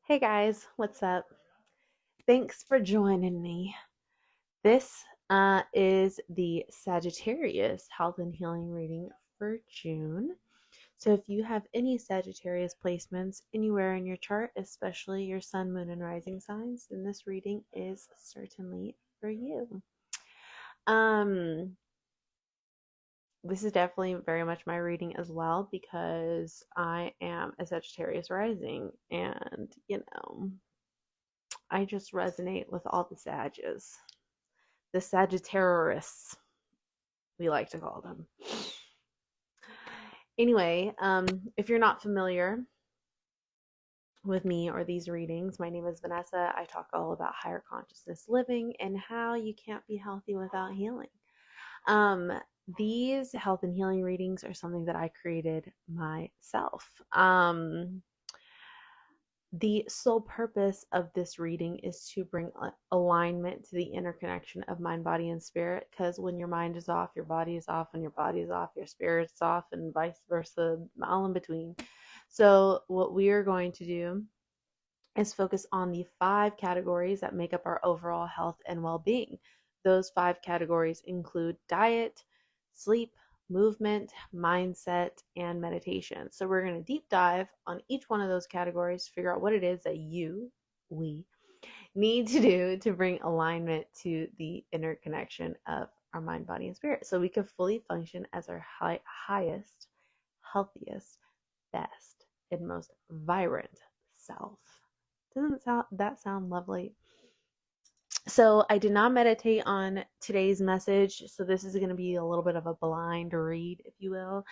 Hey guys, what's up? Thanks for joining me. This is the Sagittarius Health and Healing reading for June. So, if you have any Sagittarius placements anywhere in your chart, especially your sun, moon, and rising signs, then this reading is certainly for you. Um, this is definitely very much my reading as well because I am a Sagittarius rising, and I just resonate with all the Sages. The Sagittarius, we like to call them. Anyway, if you're not familiar with me or these readings, my name is Vanessa. I talk all about higher consciousness living and how you can't be healthy without healing. Um, these health and healing readings are something that I created myself. The sole purpose of this reading is to bring alignment to the interconnection of mind, body, and spirit. Because when your mind is off, your body is off. When your body is off, your spirit's off, and vice versa, all in between. So, what we are going to do is focus on the 5 categories that make up our overall health and well being. Those 5 categories include diet, sleep, movement, mindset, and meditation. So, we're going to deep dive on each one of those categories, figure out what it is that we need to do to bring alignment to the interconnection of our mind, body, and spirit so we can fully function as our highest, healthiest, best, and most vibrant self. Doesn't that sound lovely? So I did not meditate on today's message, so this is going to be a little bit of a blind read, if you will.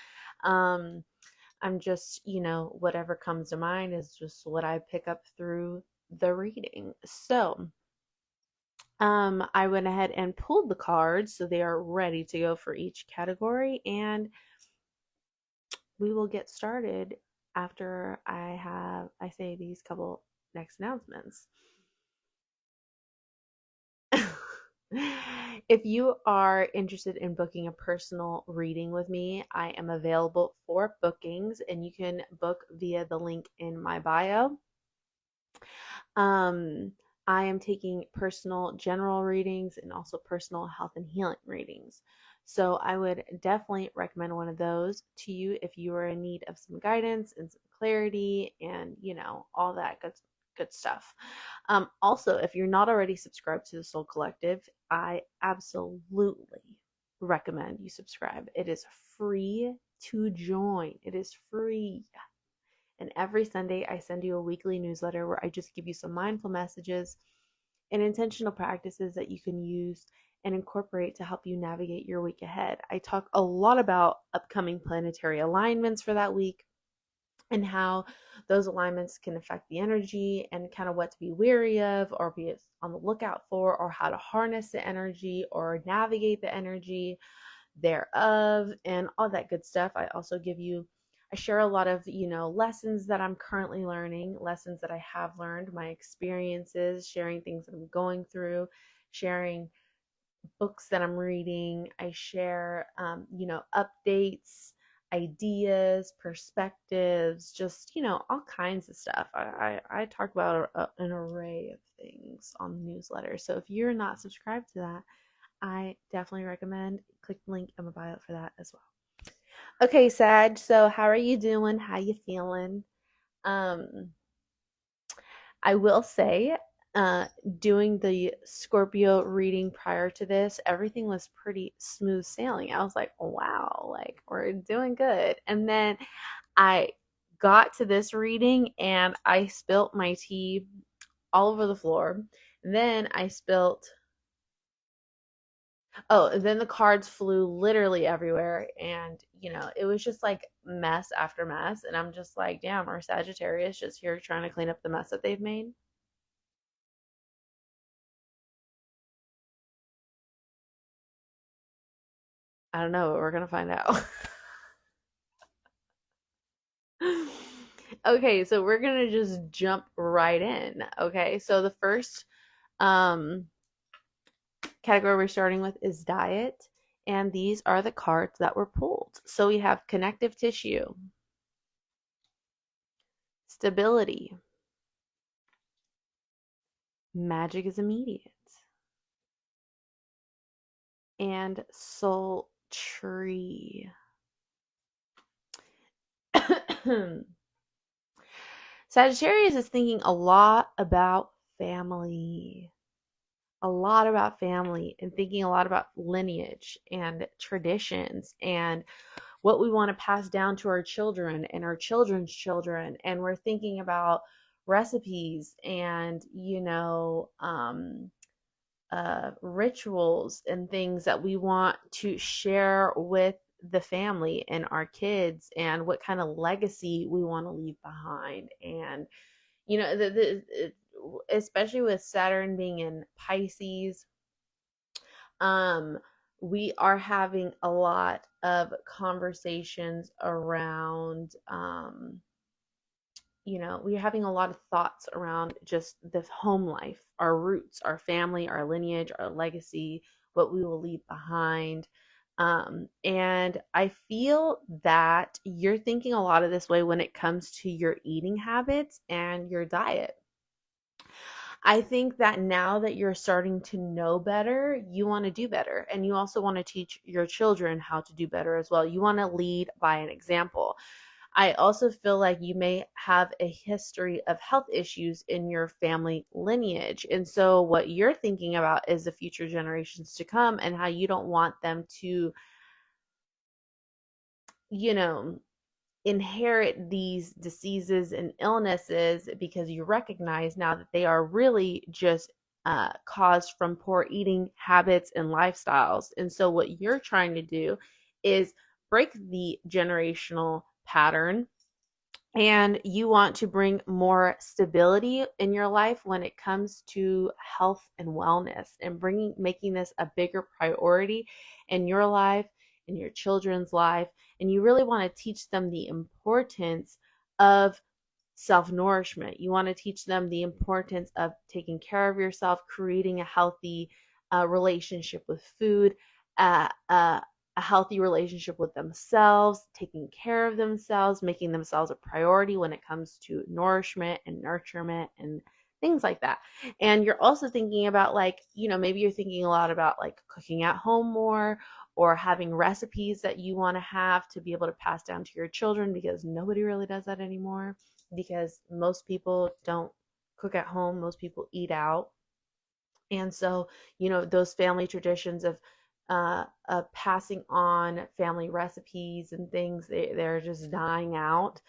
I'm just, whatever comes to mind is just what I pick up through the reading. So I went ahead and pulled the cards so they are ready to go for each category, and we will get started after I say these couple next announcements. If you are interested in booking a personal reading with me, I am available for bookings, and you can book via the link in my bio. Um, I am taking personal general readings and also personal health and healing readings. So I would definitely recommend one of those to you if you are in need of some guidance and some clarity and, all that good stuff. Also, if you're not already subscribed to the Soul Collective, I absolutely recommend you subscribe. It is free to join. It is free. And every Sunday, I send you a weekly newsletter where I just give you some mindful messages and intentional practices that you can use and incorporate to help you navigate your week ahead. I talk a lot about upcoming planetary alignments for that week and how those alignments can affect the energy and kind of what to be wary of or be on the lookout for, or how to harness the energy or navigate the energy thereof, and all that good stuff. I share a lot of, lessons that I'm currently learning, lessons that I have learned, my experiences, sharing things that I'm going through, sharing books that I'm reading. I share, updates, ideas, perspectives, just, all kinds of stuff. I talk about an array of things on the newsletter. So if you're not subscribed to that, I definitely recommend click the link in my bio for that as well. Okay, Sag, so how are you doing? How you feeling? Um, I will say, uh, doing the Scorpio reading prior to this, everything was pretty smooth sailing. I was like, wow, like we're doing good. And then I got to this reading and I spilt my tea all over the floor. Then I spilt Oh, then the cards flew literally everywhere. And, it was just like mess after mess. And I'm just like, damn, our Sagittarius just here trying to clean up the mess that they've made. I don't know, but we're going to find out. Okay, so we're going to just jump right in. Okay, so the first um, category we're starting with is diet. And these are the cards that were pulled. So we have connective tissue, stability, magic is immediate, and sultry. Sagittarius is thinking a lot about family, and thinking a lot about lineage and traditions and what we want to pass down to our children and our children's children. And we're thinking about recipes and, rituals and things that we want to share with the family and our kids, and what kind of legacy we want to leave behind. And especially with Saturn being in Pisces, um we are having a lot of conversations around, we're having a lot of thoughts around just the home life, our roots, our family, our lineage, our legacy, what we will leave behind. And I feel that you're thinking a lot of this way when it comes to your eating habits and your diet. I think that now that you're starting to know better, you want to do better. And you also want to teach your children how to do better as well. You want to lead by an example. I also feel like you may have a history of health issues in your family lineage. And so, what you're thinking about is the future generations to come and how you don't want them to, you know, inherit these diseases and illnesses, because you recognize now that they are really just caused from poor eating habits and lifestyles. And so, what you're trying to do is break the generational pattern, and you want to bring more stability in your life when it comes to health and wellness, and making this a bigger priority in your life, in your children's life. And you really want to teach them the importance of self nourishment. You want to teach them the importance of taking care of yourself, creating a healthy relationship with food, uh, uh, a healthy relationship with themselves, taking care of themselves, making themselves a priority when it comes to nourishment and nurturement and things like that. And you're also thinking about, like, maybe you're thinking a lot about like cooking at home more, or having recipes that you want to have to be able to pass down to your children, because nobody really does that anymore, because most people don't cook at home, most people eat out. And so, those family traditions of passing on family recipes and things, they're just dying out.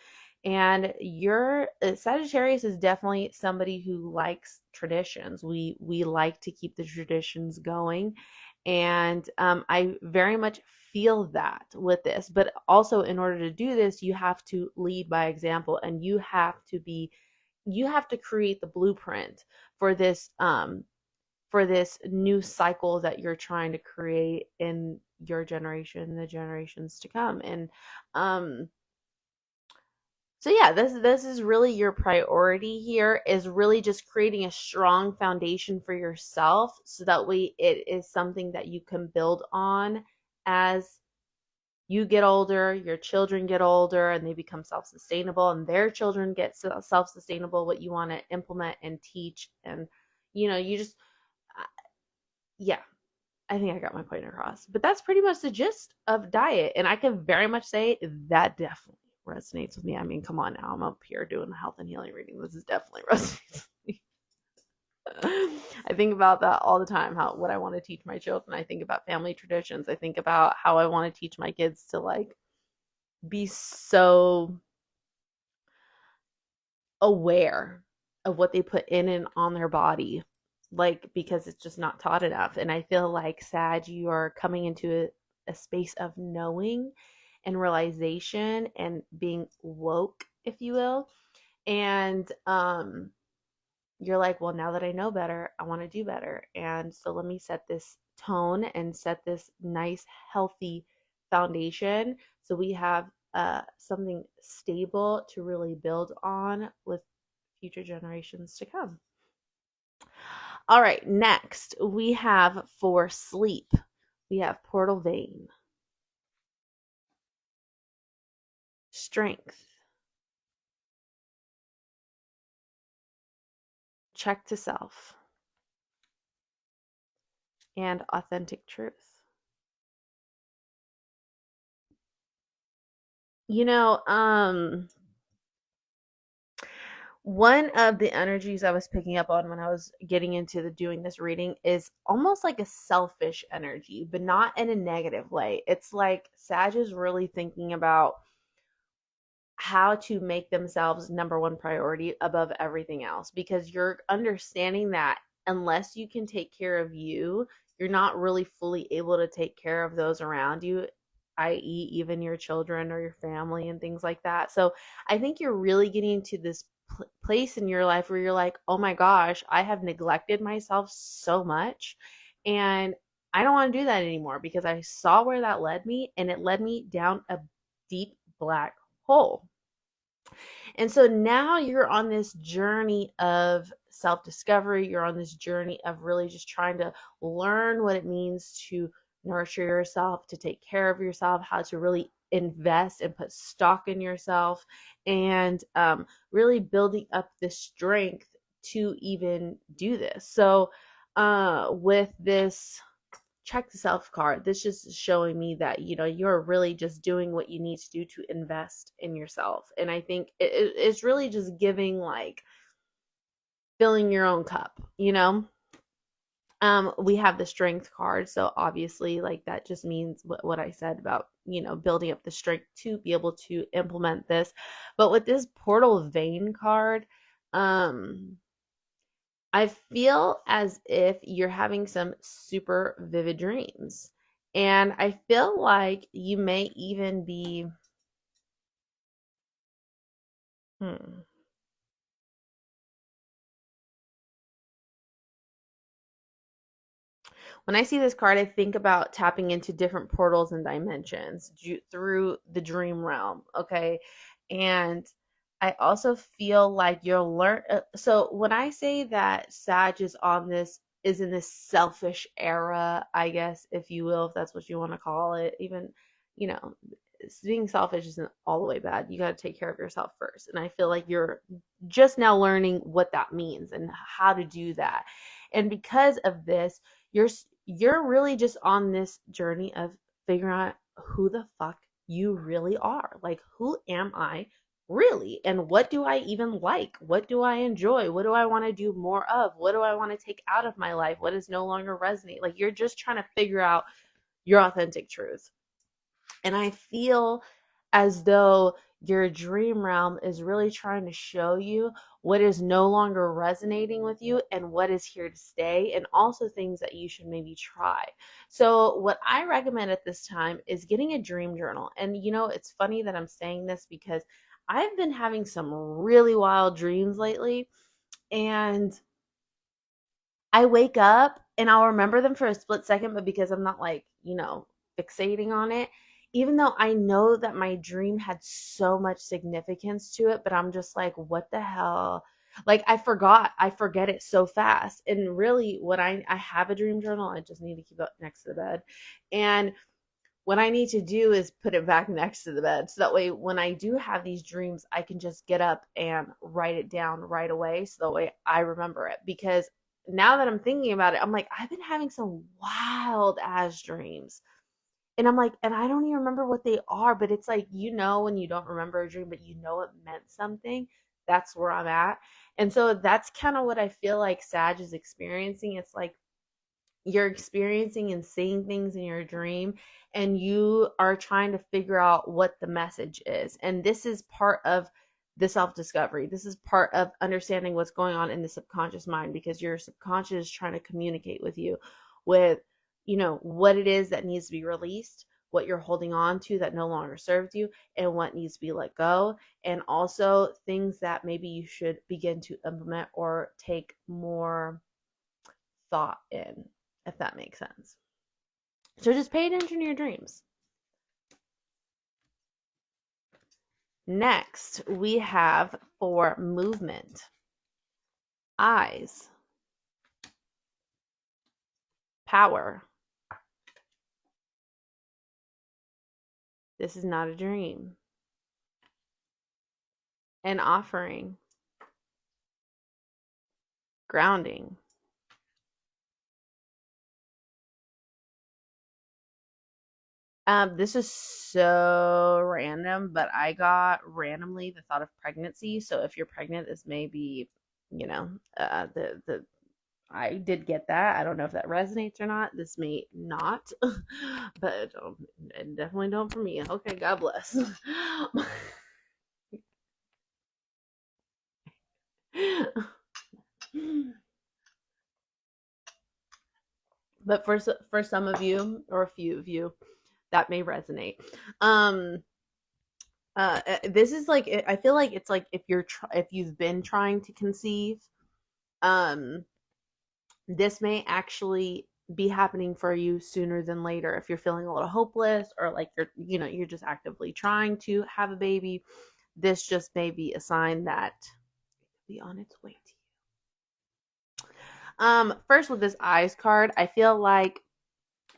And your Sagittarius is definitely somebody who likes traditions. We like to keep the traditions going, and I very much feel that with this. But also, in order to do this, you have to lead by example, and you have to create the blueprint for this new cycle that you're trying to create in your generation, the generations to come. And um so yeah, this is really your priority here, is really just creating a strong foundation for yourself, so that way it is something that you can build on as you get older, your children get older, and they become self-sustainable, and their children get self-sustainable. What you want to implement and teach, and you just yeah, I think I got my point across. But that's pretty much the gist of diet. And I can very much say that definitely resonates with me. I mean, come on now. I'm up here doing the health and healing reading. This is definitely resonates with me. I think about that all the time, what I want to teach my children. I think about family traditions. I think about how I want to teach my kids to like be so aware of what they put in and on their body, like, because it's just not taught enough. And I feel like, Sag, you are coming into a space of knowing and realization and being woke, if you will. And you're like, well, now that I know better, I want to do better. And so let me set this tone and set this nice, healthy foundation, so we have something stable to really build on with future generations to come. All right, next we have, for sleep, we have portal vein, strength, check to self, and authentic truth. You know, one of the energies I was picking up on when I was getting into the doing this reading is almost like a selfish energy, but not in a negative way. It's like Sag is really thinking about how to make themselves number one priority above everything else, because you're understanding that unless you can take care of you, you're not really fully able to take care of those around you, i.e., even your children or your family and things like that. So I think you're really getting to this place in your life where you're like, oh my gosh, I have neglected myself so much. And I don't want to do that anymore because I saw where that led me, and it led me down a deep black hole. And so now you're on this journey of self discovery. You're on this journey of really just trying to learn what it means to nurture yourself, to take care of yourself, how to really invest and put stock in yourself, and really building up the strength to even do this. So, with this check the self card, this just is showing me that you're really just doing what you need to do to invest in yourself. And I think it's really just giving, like, filling your own cup. We have the strength card, so obviously, like, that just means what I said about building up the strength to be able to implement this. But with this portal vein card, I feel as if you're having some super vivid dreams. And I feel like you may even be, hmm, when I see this card, I think about tapping into different portals and dimensions through the dream realm. Okay. And I also feel like you'll learn. So when I say that Sag is in this selfish era, I guess, if you will, if that's what you want to call it, even, you know, being selfish isn't all the way bad. You got to take care of yourself first. And I feel like you're just now learning what that means and how to do that. And because of this, you're you're really just on this journey of figuring out who the fuck you really are. Like, who am I really? And what do I even like? What do I enjoy? What do I want to do more of? What do I want to take out of my life? What is no longer resonate? Like, you're just trying to figure out your authentic truth. And I feel as though your dream realm is really trying to show you what is no longer resonating with you and what is here to stay, and also things that you should maybe try. So, what I recommend at this time is getting a dream journal. And it's funny that I'm saying this because I've been having some really wild dreams lately, and I wake up and I'll remember them for a split second, but because I'm not, like, fixating on it, even though I know that my dream had so much significance to it, but I'm just like, what the hell? Like, I forget it so fast. And really, what I have a dream journal, I just need to keep it next to the bed. And what I need to do is put it back next to the bed. So that way, when I do have these dreams, I can just get up and write it down right away. So that way I remember it. Because now that I'm thinking about it, I'm like, I've been having some wild ass dreams. And I'm like, and I don't even remember what they are, but it's like, when you don't remember a dream, but it meant something. That's where I'm at. And so that's kind of what I feel like Sag is experiencing. It's like, you're experiencing and seeing things in your dream, and you are trying to figure out what the message is. And this is part of the self discovery. This is part of understanding what's going on in the subconscious mind, because your subconscious is trying to communicate with you with what it is that needs to be released, what you're holding on to that no longer serves you, and what needs to be let go, and also things that maybe you should begin to implement or take more thought in, if that makes sense. So just pay attention to your dreams. Next, we have for movement, eyes, power. This is not a dream. An offering, grounding, This is so random, but I got randomly the thought of pregnancy. So if you're pregnant, this may be, you know, the I did get that. I don't know if that resonates or not. This may not, but definitely don't for me. Okay, God bless. But for some of you or a few of you, that may resonate. Um, this is like I feel like it's like if you've been trying to conceive, um, this may actually be happening for you sooner than later if you're feeling a little hopeless or like you're just actively trying to have a baby. This just may be a sign that it'll be on its way to you. First with this eyes card, I feel like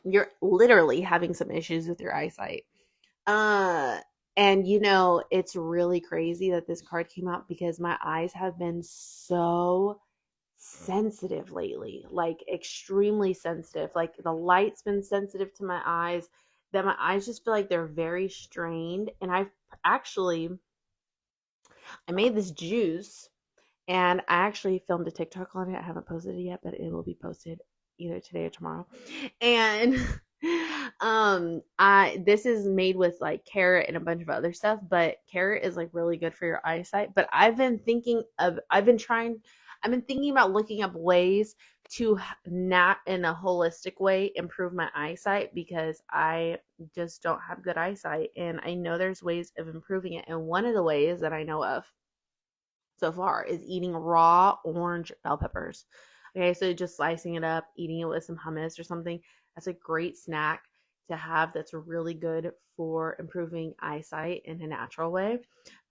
you're literally having some issues with your eyesight. Uh, and it's really crazy that this card came out because my eyes have been so sensitive lately, like extremely sensitive. Like the light's been sensitive to my eyes, that my eyes just feel like they're very strained. And I made this juice and I actually filmed a TikTok on it. I haven't posted it yet, but it will be posted either today or tomorrow. And I this is made with like carrot and a bunch of other stuff, but carrot is like really good for your eyesight. But I've been thinking about looking up ways to not in a holistic way improve my eyesight because I just don't have good eyesight, and I know there's ways of improving it. And one of the ways that I know of so far is eating raw orange bell peppers. Okay, so just slicing it up, eating it with some hummus or something. That's a great snack to have that's really good for improving eyesight in a natural way.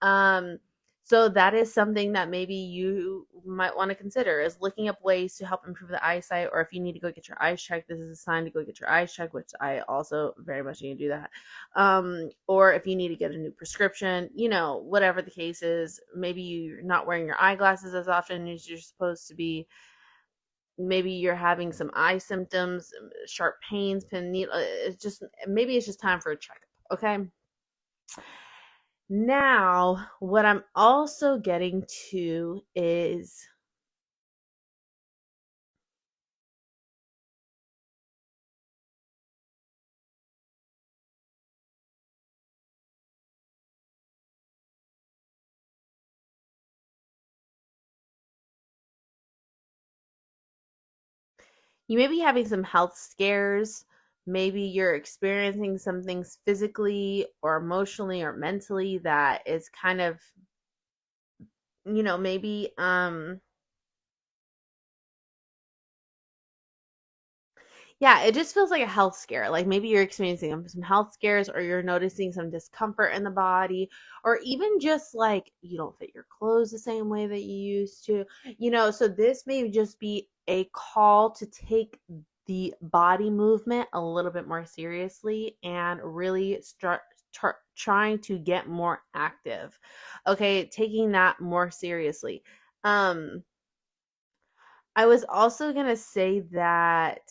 Um, so that is something that maybe you might want to consider is looking up ways to help improve the eyesight, or if you need to go get your eyes checked, this is a sign to go get your eyes checked, which I also very much need to do that. Or if you need to get a new prescription, whatever the case is, maybe you're not wearing your eyeglasses as often as you're supposed to be. Maybe you're having some eye symptoms, sharp pains, pin needle. It's just time for a checkup. Okay. Now, what I'm also getting to is you may be having some health scares. Maybe you're experiencing some things physically or emotionally or mentally that is kind of, maybe yeah, it just feels like a health scare. Like maybe you're experiencing some health scares, or you're noticing some discomfort in the body, or even just like you don't fit your clothes the same way that you used to. So this may just be a call to take the body movement a little bit more seriously and really start trying to get more active. Okay, taking that more seriously. Um, I was also going to say that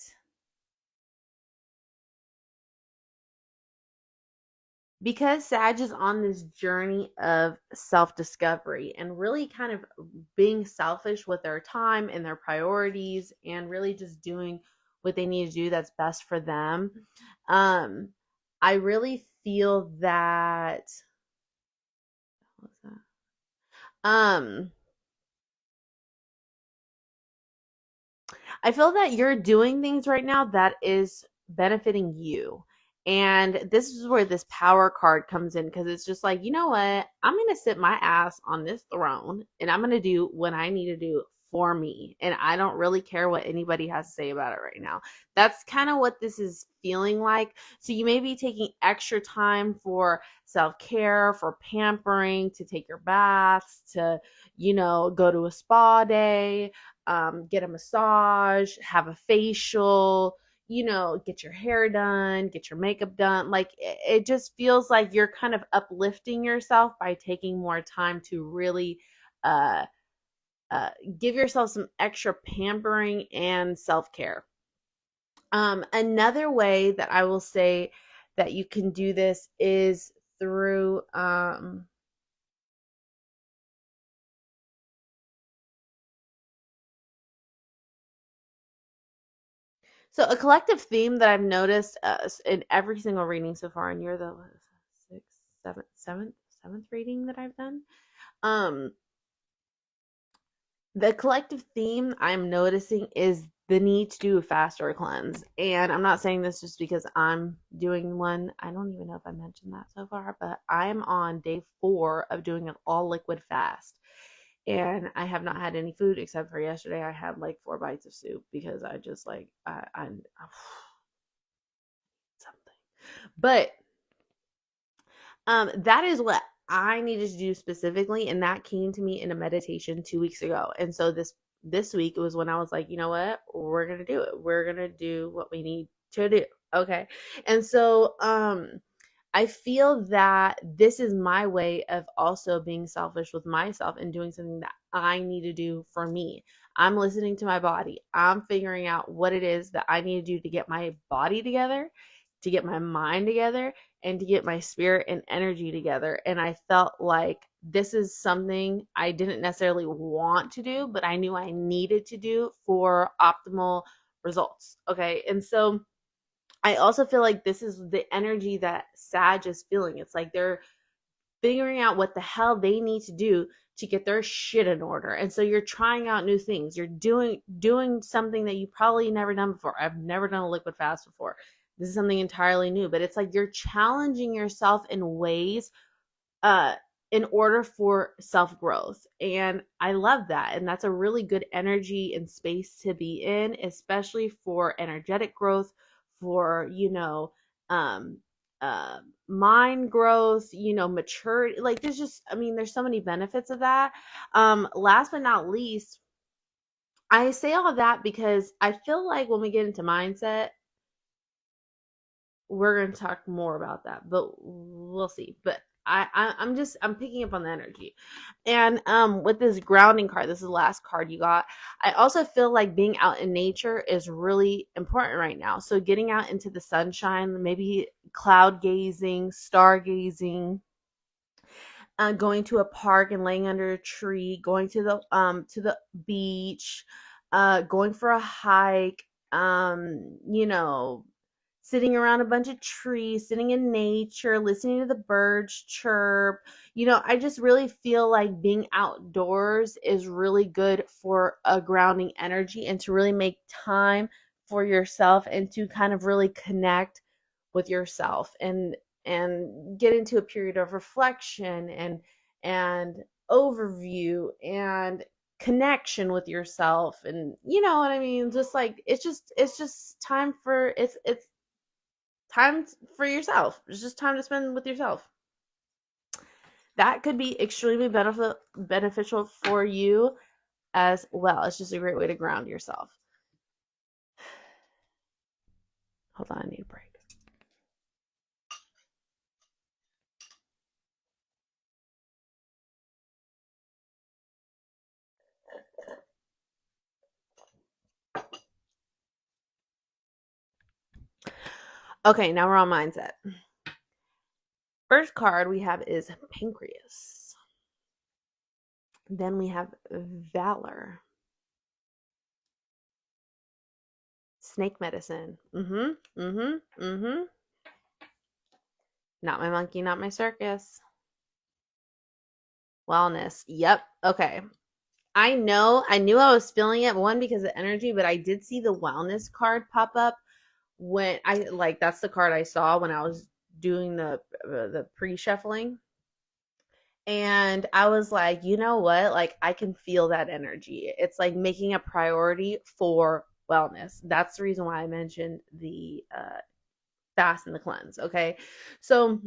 because Sag is on this journey of self discovery and really kind of being selfish with their time and their priorities and really just doing what they need to do that's best for them. Um, I really feel that, what's that? Um, I feel that you're doing things right now that is benefiting you. And this is where this power card comes in because it's just like, you know what? I'm going to sit my ass on this throne and I'm going to do what I need to do for me. And I don't really care what anybody has to say about it right now. That's kind of what this is feeling like. So you may be taking extra time for self care, for pampering, to take your baths, to, go to a spa day, get a massage, have a facial, get your hair done, get your makeup done. Like it just feels like you're kind of uplifting yourself by taking more time to really uh, uh, give yourself some extra pampering and self care. Another way that I will say that you can do this is through so a collective theme that I've noticed in every single reading so far, and you're the sixth, seventh reading that I've done. Um, the collective theme I'm noticing is the need to do a fast or a cleanse. And I'm not saying this just because I'm doing one. I don't even know if I mentioned that so far, but I'm on day 4 of doing an all liquid fast. And I have not had any food except for yesterday. I had like 4 bites of soup because I just like I something. But that is what I needed to do specifically, and that came to me in a meditation 2 weeks ago. And so this week it was when I was like, you know what, we're gonna do it. We're gonna do what we need to do. Okay. And so I feel that this is my way of also being selfish with myself and doing something that I need to do for me. I'm listening to my body. I'm figuring out what it is that I need to do to get my body together, to get my mind together, and to get my spirit and energy together. And I felt like this is something I didn't necessarily want to do, but I knew I needed to do for optimal results. Okay. And so I also feel like this is the energy that Sag is feeling. It's like they're figuring out what the hell they need to do to get their shit in order. And so you're trying out new things. You're doing something that you probably never done before. I've never done a liquid fast before. This is something entirely new, but it's like you're challenging yourself in ways uh in order for self-growth. And I love that. And that's a really good energy and space to be in, especially for energetic growth, for, um mind growth, maturity. Like there's just, I mean, there's so many benefits of that. Last but not least, I say all of that because I feel like when we get into mindset, we're going to talk more about that, but we'll see. But I'm picking up on the energy. And with this grounding card, this is the last card you got. I also feel like being out in nature is really important right now. So getting out into the sunshine, maybe cloud gazing, stargazing, going to a park and laying under a tree, going to the beach, going for a hike, sitting around a bunch of trees, sitting in nature, listening to the birds chirp. I just really feel like being outdoors is really good for a grounding energy and to really make time for yourself and to kind of really connect with yourself and get into a period of reflection and overview and connection with yourself. And you know what I mean, just like it's just time for it's time for yourself. It's just time to spend with yourself. That could be extremely beneficial for you as well. It's just a great way to ground yourself. Hold on, I need a break. Okay, now we're on mindset. First card we have is Pancreas. Then we have Valor. Snake medicine. Not my monkey, not my circus. Wellness. Yep. Okay. I knew I was feeling it, one because of energy, but I did see the wellness card pop up when that's the card I saw when I was doing the pre-shuffling. And I was like, you know what? Like I can feel that energy. It's like making a priority for wellness. That's the reason why I mentioned the fast and the cleanse. Okay. So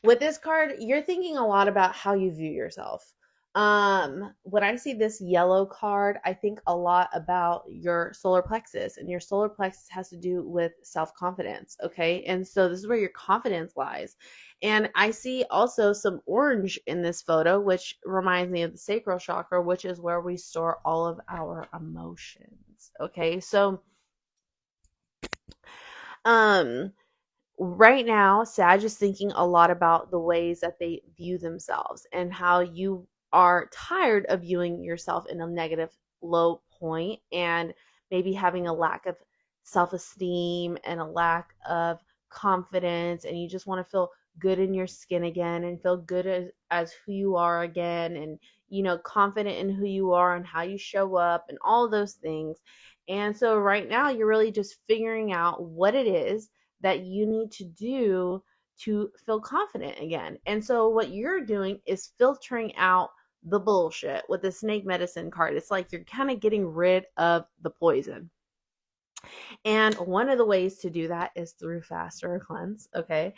with this card, you're thinking a lot about how you view yourself. When I see this yellow card, I think a lot about your solar plexus, and your solar plexus has to do with self-confidence. Okay. And so this is where your confidence lies. And I see also some orange in this photo, which reminds me of the sacral chakra, which is where we store all of our emotions. Okay. So, um, right now, Sag is thinking a lot about the ways that they view themselves and how you are tired of viewing yourself in a negative low point and maybe having a lack of self-esteem and a lack of confidence, and you just want to feel good in your skin again and feel good as who you are again, and confident in who you are and how you show up and all those things. And so right now you're really just figuring out what it is that you need to do to feel confident again. And so what you're doing is filtering out the bullshit with the snake medicine card. It's like you're kind of getting rid of the poison. And one of the ways to do that is through fast or a cleanse. Okay.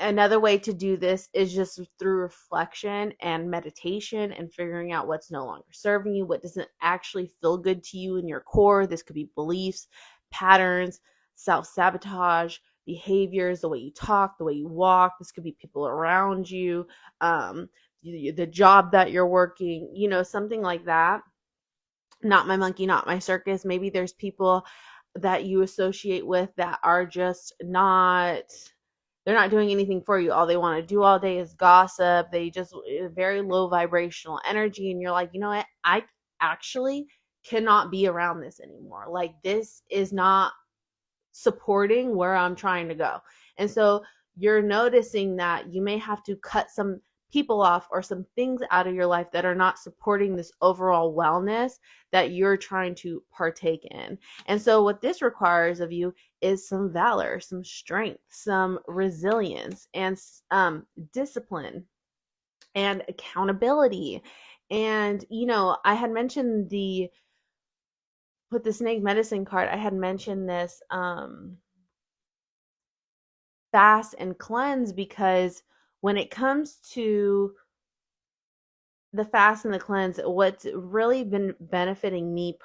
Another way to do this is just through reflection and meditation and figuring out what's no longer serving you, what doesn't actually feel good to you in your core. This could be beliefs, patterns, self-sabotage, behaviors, the way you talk, the way you walk. This could be people around you, the job that you're working, something like that. Not my monkey, not my circus. Maybe there's people that you associate with that are just not, they're not doing anything for you. All they want to do all day is gossip. They just very low vibrational energy. And you're like, you know what? I actually cannot be around this anymore. Like, this is not supporting where I'm trying to go. And so you're noticing that you may have to cut some people off or some things out of your life that are not supporting this overall wellness that you're trying to partake in. And so what this requires of you is some valor, some strength, some resilience, and discipline and accountability. And I had mentioned with the snake medicine card, I had mentioned this fast and cleanse, because when it comes to the fast and the cleanse, what's really been benefiting me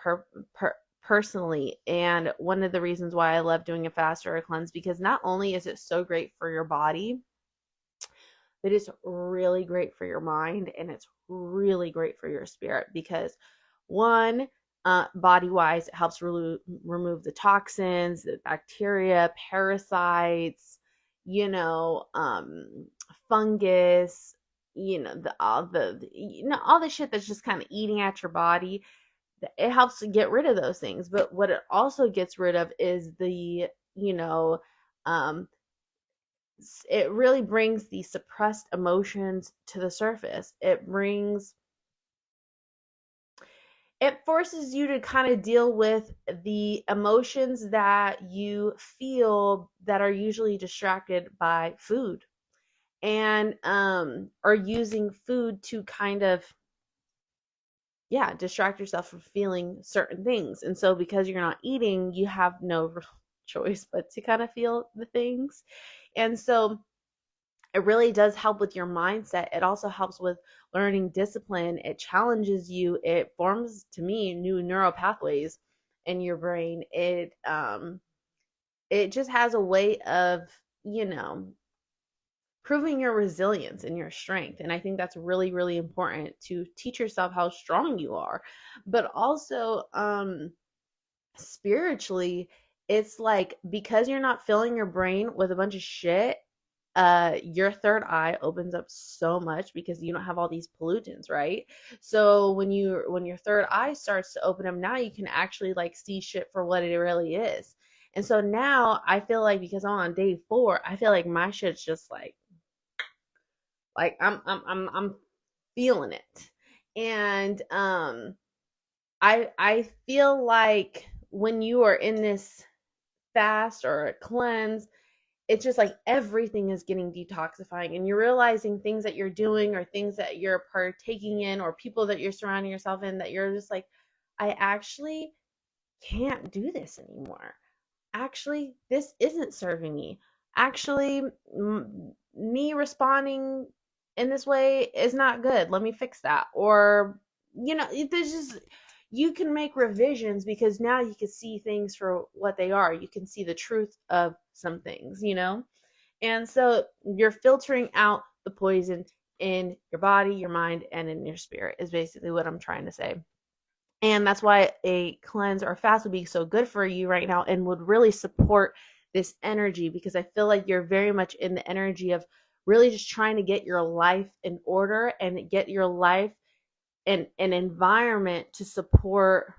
personally, and one of the reasons why I love doing a fast or a cleanse, because not only is it so great for your body, but it's really great for your mind, and it's really great for your spirit. Because one, body wise, it helps remove the toxins, the bacteria, parasites, fungus, all the shit that's just kind of eating at your body. It helps to get rid of those things. But what it also gets rid of is um, it really brings the suppressed emotions to the surface. It forces you to kind of deal with the emotions that you feel that are usually distracted by food, and are using food to kind of distract yourself from feeling certain things. And so because you're not eating, you have no real choice but to kind of feel the things. And so it really does help with your mindset. It also helps with learning discipline. It challenges you. It forms, to me, new neural pathways in your brain. It just has a way of, proving your resilience and your strength. And I think that's really, really important, to teach yourself how strong you are. But also, spiritually, it's like, because you're not filling your brain with a bunch of shit, your third eye opens up so much, because you don't have all these pollutants, right? So when your third eye starts to open up, now you can actually like see shit for what it really is. And so now I feel like, because I'm on day 4, I feel like my shit's just like I'm feeling it. And I feel like when you are in this fast or a cleanse, it's just like everything is getting detoxifying, and you're realizing things that you're doing or things that you're partaking in or people that you're surrounding yourself in, that you're just like, I actually can't do this anymore. Actually, this isn't serving me. Actually, me responding in this way is not good. Let me fix that. Or, there's just, you can make revisions, because now you can see things for what they are. You can see the truth of some things, And so you're filtering out the poison in your body, your mind, and in your spirit, is basically what I'm trying to say. And that's why a cleanse or fast would be so good for you right now, and would really support this energy, because I feel like you're very much in the energy of really just trying to get your life in order and get your life in an environment to support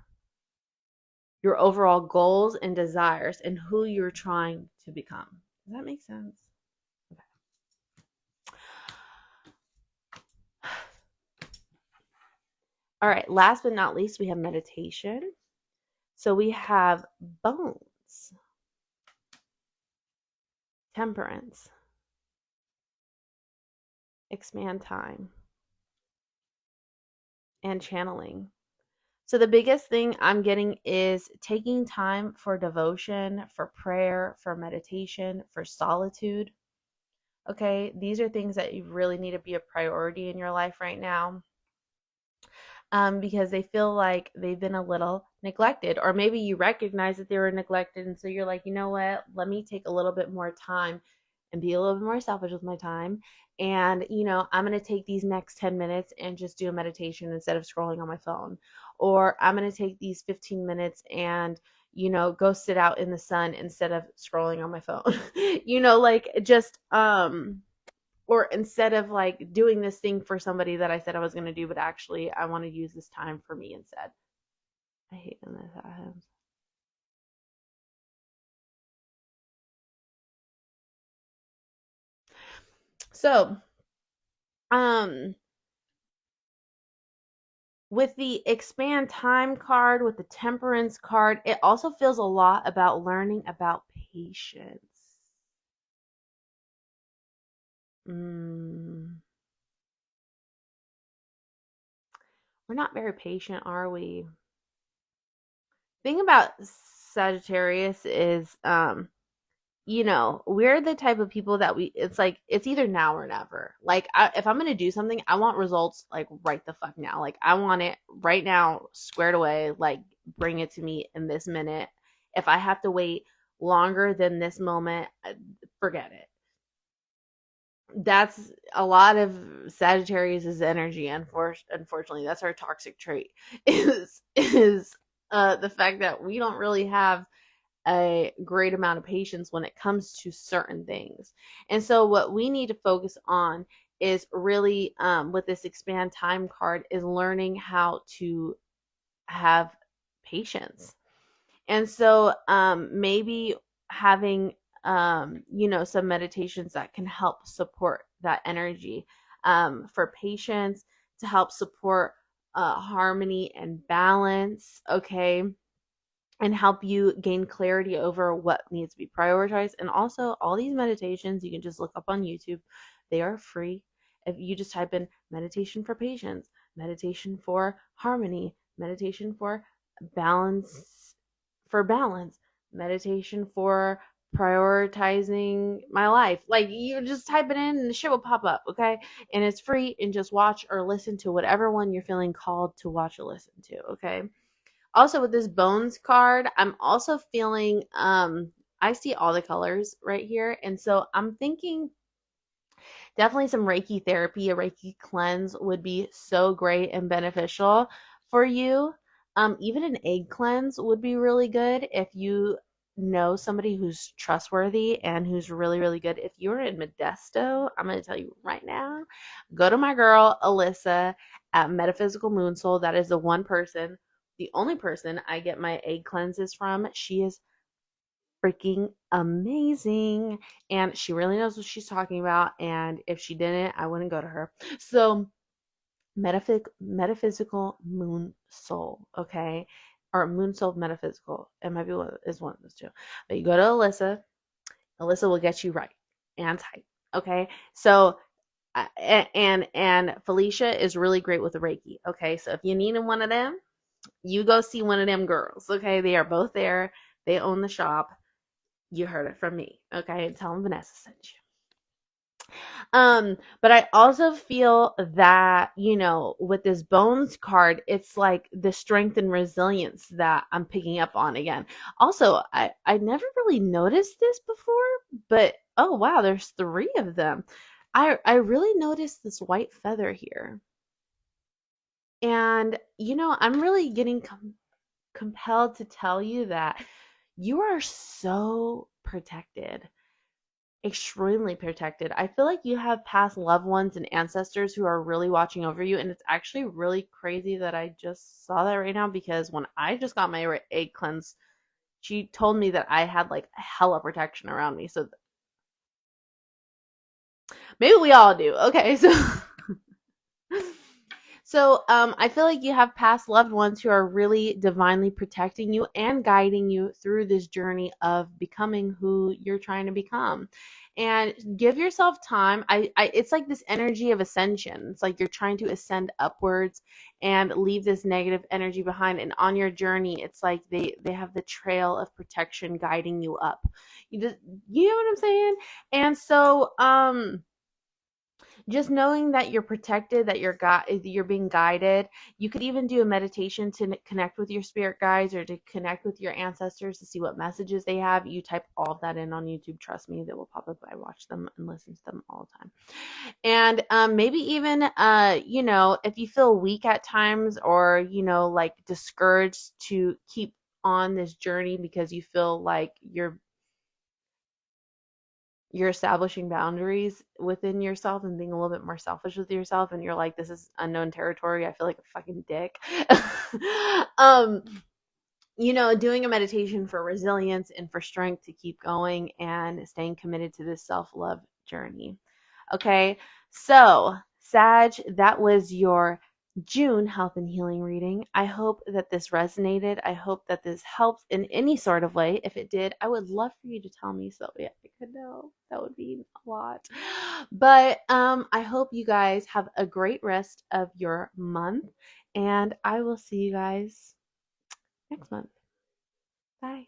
your overall goals and desires and who you're trying to become. Does that make sense? Okay. All right, last but not least, we have meditation. So we have bones, temperance, expand time, and channeling. So the biggest thing I'm getting is taking time for devotion, for prayer, for meditation, for solitude. Okay, these are things that you really need to be a priority in your life right now. Because they feel like they've been a little neglected, or maybe you recognize that they were neglected, and so you're like, you know what, let me take a little bit more time and be a little bit more selfish with my time. And, I'm going to take these next 10 minutes and just do a meditation instead of scrolling on my phone. Or I'm going to take these 15 minutes and, go sit out in the sun instead of scrolling on my phone. Like just, or instead of like doing this thing for somebody that I said I was going to do, but actually I want to use this time for me instead. I hate when that happens. So, with the expand time card, with the temperance card, it also feels a lot about learning about patience. We're not very patient, are we? Thing about Sagittarius is we're the type of people that it's like, it's either now or never. Like, if I'm going to do something, I want results like right the fuck now. Like, I want it right now, squared away, like bring it to me in this minute. If I have to wait longer than this moment, forget it. That's a lot of Sagittarius's energy. Unfortunately, that's our toxic trait is the fact that we don't really have a great amount of patience when it comes to certain things. And so what we need to focus on is really, with this expand time card, is learning how to have patience. And so maybe having some meditations that can help support that energy, for patience, to help support harmony and balance, okay, and help you gain clarity over what needs to be prioritized. And also, all these meditations you can just look up on YouTube. They are free. If you just type in meditation for patience, meditation for harmony, meditation for balance, meditation for prioritizing my life. Like, you just type it in and the shit will pop up, okay? And it's free, and just watch or listen to whatever one you're feeling called to watch or listen to, okay? Also, with this bones card, I'm also feeling, I see all the colors right here. And so I'm thinking definitely some Reiki therapy, a Reiki cleanse would be so great and beneficial for you. Even an egg cleanse would be really good if you know somebody who's trustworthy and who's really, really good. If you're in Modesto, I'm going to tell you right now, go to my girl, Alyssa, at Metaphysical Moon Soul. That is the only person I get my egg cleanses from. She is freaking amazing, and she really knows what she's talking about, and if she didn't, I wouldn't go to her. So Metaphysical Moon Soul, okay, or Moon Soul Metaphysical, it might be one of those two, but you go to Alyssa will get you right and tight, okay? So and Felicia is really great with the Reiki, okay? So if you need one of them, you go see one of them girls, okay? They are both there. They own the shop. You heard it from me, okay? Tell them Vanessa sent you. But I also feel that, with this bones card, it's like the strength and resilience that I'm picking up on again. Also, I never really noticed this before, but oh wow, there's 3 of them. I really noticed this white feather here. And, I'm really getting compelled to tell you that you are so protected, extremely protected. I feel like you have past loved ones and ancestors who are really watching over you. And it's actually really crazy that I just saw that right now, because when I just got my egg cleanse, she told me that I had like hella protection around me. So maybe we all do. Okay, so I feel like you have past loved ones who are really divinely protecting you and guiding you through this journey of becoming who you're trying to become. And give yourself time. It's like this energy of ascension. It's like you're trying to ascend upwards and leave this negative energy behind. And on your journey, it's like they have the trail of protection guiding you up. You know what I'm saying? And so, just knowing that you're protected, that you're being guided. You could even do a meditation to connect with your spirit guides or to connect with your ancestors to see what messages they have. You type all of that in on YouTube. Trust me, they will pop up. I watch them and listen to them all the time. And maybe even, if you feel weak at times, or, like discouraged to keep on this journey because you feel like you're establishing boundaries within yourself and being a little bit more selfish with yourself, and you're like, this is unknown territory, I feel like a fucking dick. um Doing a meditation for resilience and for strength to keep going and staying committed to this self-love journey. Okay, so Sag, that was your June health and healing reading. I hope that this resonated. I hope that this helped in any sort of way. If it did, I would love for you to tell me so I could know. That would be a lot. But I hope you guys have a great rest of your month, and I will see you guys next month. Bye.